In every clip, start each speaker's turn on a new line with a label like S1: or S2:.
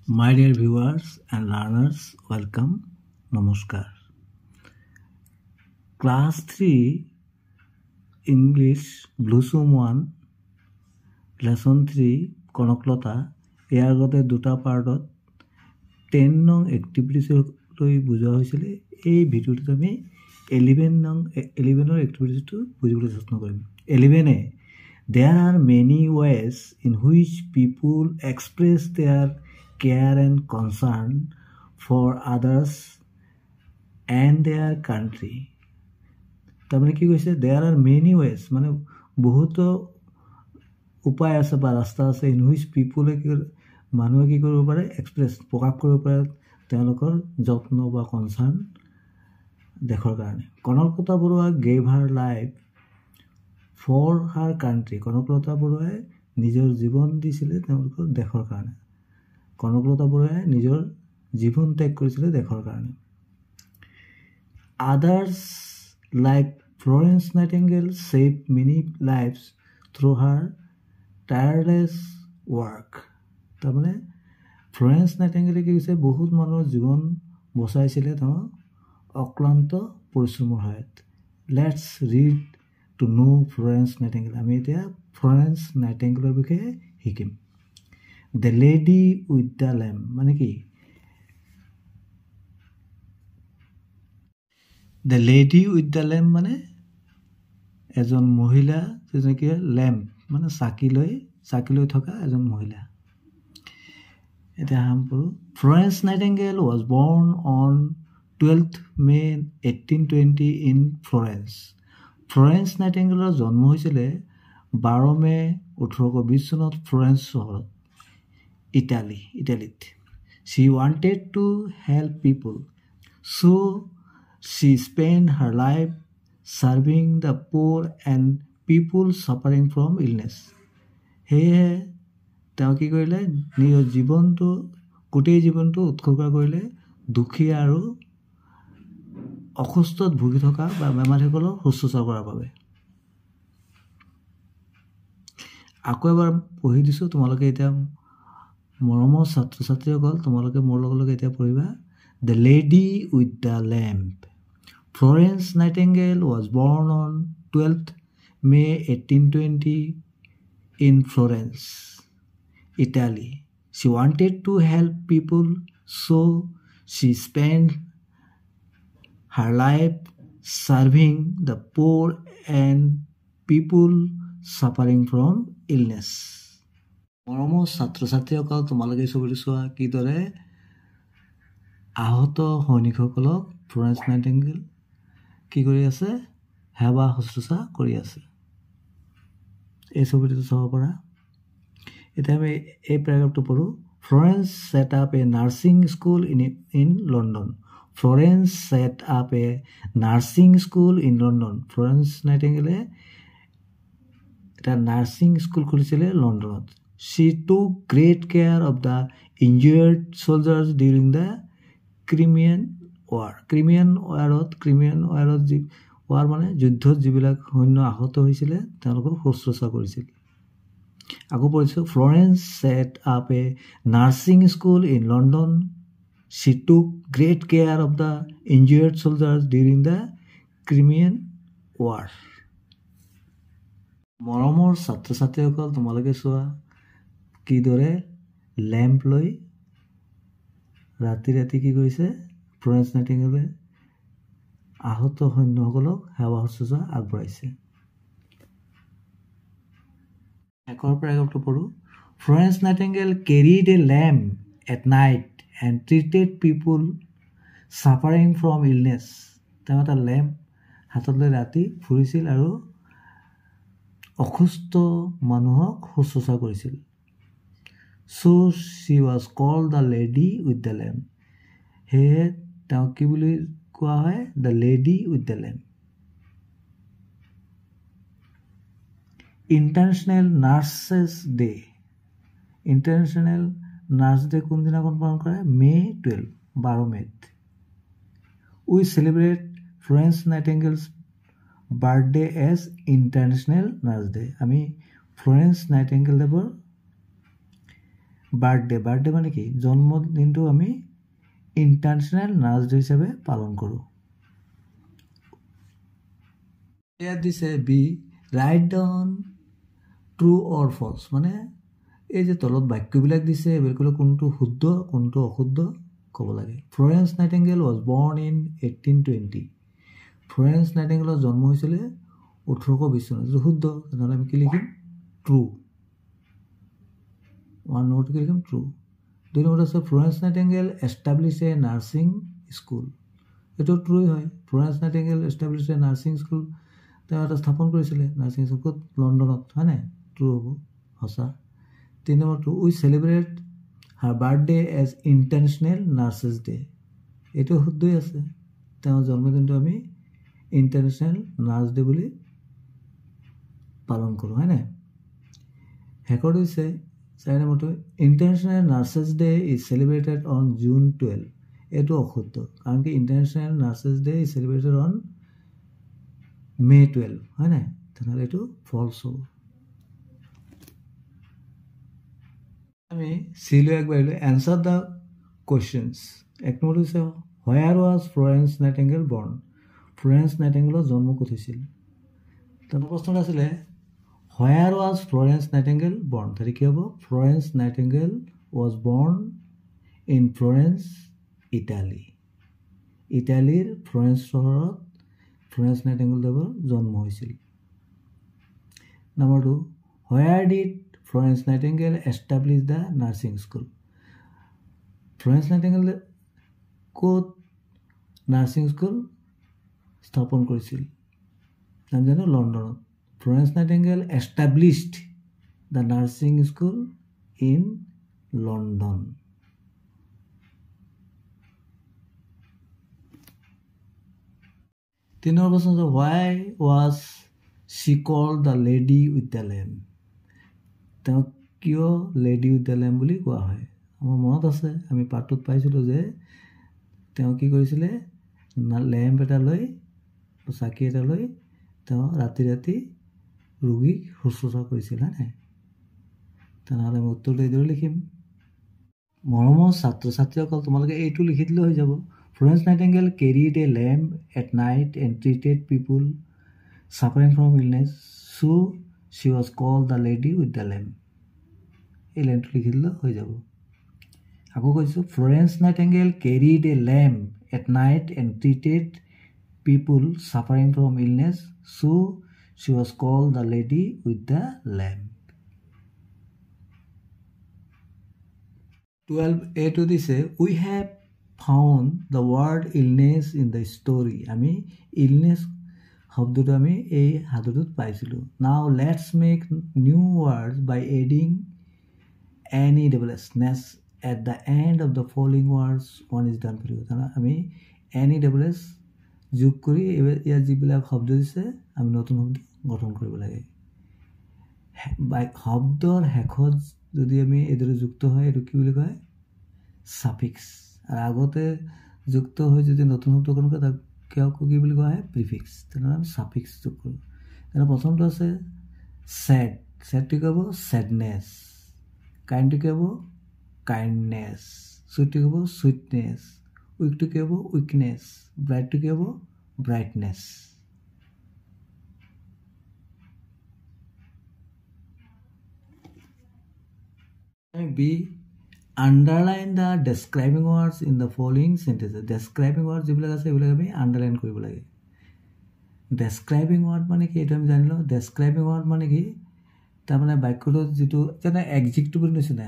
S1: My dear viewers and learners, welcome. Namaskar. Class 3 English Blossom 1 Lesson 3 Konoklota ইয়াৰ আগতে দুটা পাৰ্টত 10 নং activities লৈ বুজোৱা হৈছিল। এই ভিডিঅ'টোত আমি 11ৰ এক্টিভিটিজটো বুজিবলৈ চেষ্টা কৰিম। 11 There are many ways in which people express their care and concern for others and their country. তাৰমানে কি কৈছে? There are many ways, মানে বহুতো উপায় আছে বা ৰাস্তা আছে in which people মানুহে কি কৰিব পাৰে? এক্সপ্ৰেছ প্ৰকাশ কৰিব পাৰে তেওঁলোকৰ যত্ন বা কনচাৰ্ণ দেশৰ কাৰণে। Kanaklata Barua gave her life for her country. Kanaklata বৰুৱাই নিজৰ জীৱন দিছিলে তেওঁলোকৰ দেশৰ কাৰণে। কনকলতা বৰুৱাই নিজৰ জীৱন ত্যাগ কৰিছিলে দেশৰ কাৰণে। Others like Florence Nightingale saved many lives through her tireless work. তাৰমানে ফ্লৰেন্স নাইটিংগেলে কি কৈছে? বহুত মানুহৰ জীৱন বচাইছিলে তেওঁ অক্লান্ত পৰিশ্ৰমৰ সহায়ত। Let's read to know Florence Nightingale. আমি এতিয়া ফ্লৰেন্স নাইটিংগেলৰ বিষয়ে শিকিম। The lady with the lamp মানে কি? The lady with the lamp মানে এজন মহিলা, কি লেম্প মানে চাকি লৈ থকা এজন মহিলা। এতিয়া আৰম্ভ কৰোঁ। Florence Nightingale was born on 12th May 1820 in Florence. Florence নাইটিংগেলৰ জন্ম হৈছিলে 12 মে 1820 চনত ফ্লৰেন্স চহৰত, ইটালীত। She wanted to help people, so she spent her life serving the poor and people suffering from illness. সেয়েহে তেওঁ কি কৰিলে? নিজৰ গোটেই জীৱনটো উৎসৰ্গ কৰিলে দুখীয়া আৰু অসুস্থত ভুগি থকা বা বেমাৰীসকলক শুশ্ৰূষা কৰাৰ বাবে। আকৌ এবাৰ পঢ়ি দিছোঁ, তোমালোকে এতিয়া মৰমৰ ছাত্ৰ ছাত্ৰীসকল, তোমালোকে মোৰ লগে এতিয়া পঢ়িবা। The lady with the lamp. Florence Nightingale was born on 12th May 1820 in Florence, Italy. She wanted to help people, so she spent her life serving the poor and people suffering from illness. মৰমৰ ছাত্ৰ ছাত্ৰীসকল, তোমালোকে ছবিটো চোৱা কিদৰে আহত সৈনিকসকলক Florence nightingale কি কৰি আছে? সেৱা শুশ্ৰূষা কৰি আছে। এই ছবিটো চাব পাৰা। এতিয়া আমি এই পেৰাগ্ৰাফটো পঢ়োঁ। Florence set up a nursing school in London. Florence set up a nursing school in London. Florence নাইটিংগেলে এটা নাৰ্ছিং স্কুল খুলিছিলে লণ্ডনত। She took great care of the injured soldiers during the Crimean War. Crimean War মানে যুদ্ধত যিবিলাক সৈন্য আহত হৈছিলে তেওঁলোকক শুশ্ৰূষা কৰিছিল। আকৌ পঢ়িছোঁ। Florence set up a nursing school in London. She took great care of the injured soldiers during the Crimean War. মৰমৰ ছাত্ৰ ছাত্ৰীসকল, তোমালোকে চোৱা কিদৰে লেম্প লৈ ৰাতি কি কৰিছে? ফ্লৰেন্স নাইটিংগেলে আহত সৈন্যসকলক সেৱা শুশ্ৰূষা আগবঢ়াইছে। শেষৰ পেৰাগ্ৰাফটো পঢ়োঁ। Florence Nightingale carried a lamp at night and treated people suffering from illness. তেওঁ এটা লেম্প হাতত লৈ ৰাতি ফুৰিছিল আৰু অসুস্থ মানুহক শুশ্ৰূষা কৰিছিল। So she was called the lady with the lamp. সেয়ে তেওঁ কি বুলি কোৱা হয়? The lady with the lamp. International nurses day. International nurse day কোনদিনাখন পালন কৰে? May 12, 12 মে'ত। We celebrate Florence Nightingale's birthday as International Nurse Day. আমি ফ্লৰেন্স নাইটিংগেল দেৱৰ বাৰ্থডে মানে কি জন্মদিনটো আমি ইণ্টাৰনেশ্যনেল নাৰ্ছ ডে হিচাপে পালন কৰোঁ ইয়াত দিছে বি ৰাইট ডাউন ট্ৰু অৰ ফলছ মানে এই যে তলত বাক্যবিলাক দিছে এইবিলাকলৈ কোনটো শুদ্ধ কোনটো অশুদ্ধ ক'ব লাগে Florence Nightingale was born in 1820 Florence নাইটিংগেলৰ জন্ম হৈছিলে 1820 চনত যদি শুদ্ধ তেনেহ'লে আমি কি লিখিম ট্ৰু ওৱান নম্বৰটো কি লিখিম ট্ৰু দুই নম্বৰটো আছে ফ্লৰেন্স নাইটিংগেল এষ্টাব্লিছ এ নাৰ্ছিং স্কুল এইটো ট্ৰুই হয় ফ্লৰেন্স নাইটিংগেল এষ্টাব্লিছ এ নাৰ্ছিং স্কুল তেওঁ এটা স্থাপন কৰিছিলে নাৰ্ছিং স্কুল ক'ত লণ্ডনত হয় নাই ট্ৰু হ'ব সঁচা তিনি নম্বৰটো we celebrate her birthday as international nurses day এইটো শুদ্ধই আছে তেওঁৰ জন্মদিনটো আমি ইণ্টাৰনেশ্যনেল নাৰ্ছ ডে বুলি পালন কৰোঁ হয় নাই শেষত হৈছে চাৰি নম্বৰটো international nurses day is celebrated on June 12 এইটো অশুদ্ধ কাৰণ কি international nurses day is celebrated on May 12 হয় নাই তেনেহ'লে এইটো ফলছ হ'ব আমি চিলৈ আগবাঢ়িলোঁ এনচাৰ দ্য কুৱেশ্যনছ এক নম্বৰটো হৈছে হোৱেৰ ৱাজ ফ্লৰেন্স নাইটিংগেল বৰ্ণ ফ্লৰেন্স নাইটিংগেলৰ জন্ম ক'ত হৈছিল তাৰ প্ৰশ্নটো আছিলে হোৱেৰ ৱাজ ফ্লৰেন্স নাইটিংগেল বৰ্ণ তাতে কি হ'ব Florence Nightingale was born in Florence Italy ইটালীৰ ফ্লৰেন্স চহৰত ফ্লৰেন্স নাইটিংগেলৰ জন্ম হৈছিল number two where did Florence Nightingale establish the nursing school Florence Nightingale ক'ত নাৰ্ছিং স্কুল স্থাপন কৰিছিল আমি জানো লণ্ডনত Florence Nightingale established the nursing school in London তিনি নম্বৰ প্ৰশ্ন হৈছে why was she called the lady with the lamp তেওঁক কিয় লেডি উইথ দ্য লেম্প বুলি কোৱা হয় আমাৰ মনত আছে আমি পাঠটোত পাইছিলোঁ যে তেওঁ কি কৰিছিলে লেম্প এটা লৈ চাকি এটা লৈ তেওঁ ৰাতি ৰাতি ৰোগীক শুশ্ৰূষা কৰিছিল হয় নাই তেনেহ'লে আমি উত্তৰটো এইদৰে লিখিম মৰমৰ ছাত্ৰ ছাত্ৰীসকল তোমালোকে এইটো লিখি দিলে হৈ যাব Florence Nightingale carried a lamp at night and treated people suffering from illness so' she was called the lady with the lamp এই লেম্পটো লিখি দিলে হৈ যাব আকৌ কৈছোঁ Florence Nightingale carried a lamp at night and treated people suffering from illness so' she was called the lady with the lamp 12a দিছে we have found the word illness in the story আমি illness শব্দটো আমি এই সাধুটোত পাইছিলোঁ now let's make new words by adding N E double S ness at the end of the following words one is done for you আমি N E double S যোগ কৰি ইয়াত যিবিলাক শব্দ দিছে আমি নতুন শব্দ গঠন কৰিব লাগে শব্দৰ শেষত যদি আমি এইদৰে যুক্ত হয় এইটো কি বুলি কয় ছাফিক্স আৰু আগতে যুক্ত হৈ যদি নতুন শব্দ গঠন কৰে তাক কি বুলি কোৱা হয় প্ৰিফিক্স তেনেহ'লে আমি ছাফিক্স যোগ কৰোঁ তেনেহ'লে প্ৰথমটো আছে ছেড ছেডটো কি হ'ব ছেডনেছ কাইণ্ডটো কি হ'ব কাইণ্ডনেছ চুইটটো কি হ'ব চুইটনেছ উইকটো কি হ'ব উইকনেছ ব্ৰাইটটো কি হ'ব brightness B underline the describing words in the following sentences describing word যিবিলাক আছে সেইবিলাক আমি আণ্ডাৰলাইন কৰিব লাগে ডেছক্ৰাইবিং ৱাৰ্ড মানে কি এইটো আমি জানিলোঁ ডেছক্ৰাইবিং ৱাৰ্ড মানে কি তাৰমানে বাক্যটোত যিটো যেনে এডজেক্টিভৰ নিচিনা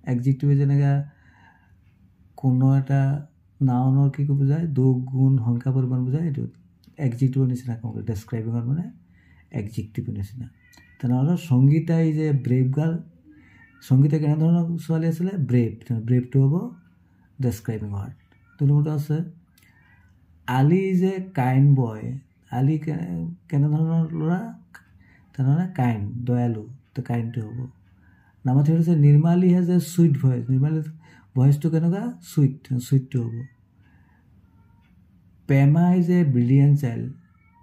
S1: এডজেক্টিভে যেনেকৈ কোনো এটা নাউনৰ কি বুজায় দুখ গুণ সংখ্যা পৰিমাণ বুজায় এইটো এডজেক্টিভৰ নিচিনা কাম কৰে ডেছক্ৰাইবিং ৱাৰ্ড মানে এডজেক্টিভৰ নিচিনা তেনেহ'লে সংগীতাই যে ব্ৰেভ গাৰ্ল সংগীতা কেনেধৰণৰ ছোৱালী আছিলে ব্ৰেভ ব্ৰেভটো হ'ব ডেছক্ৰাইবিং ৱাৰ্ড দুই নম্বৰটো আছে আলি ইজ এ কাইণ্ড বয় আলি কেনেধৰণৰ ল'ৰা তেনেহ'লে কাইণ্ড দয়ালু তো কাইণ্ডটো হ'ব নাম্বাৰ থ্ৰী হৈছে Nirmali has a sweet voice Nirmali ভইচটো কেনেকুৱা চুইটটো হ'ব Prema is a brilliant child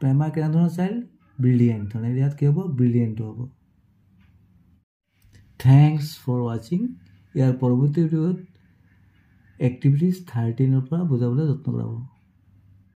S1: Prema কেনেধৰণৰ চাইল্ড ব্ৰিলিয়েণ্ট তাৰমানে ইয়াত কি হ'ব ব্ৰিলিয়েণ্টটো হ'ব থেংকছ ফৰ ৱাচিং ইয়াৰ পৰৱৰ্তী ভিডিঅ'ত এক্টিভিটিজ 13 ৰ পৰা বুজাবলৈ যত্ন কৰাব।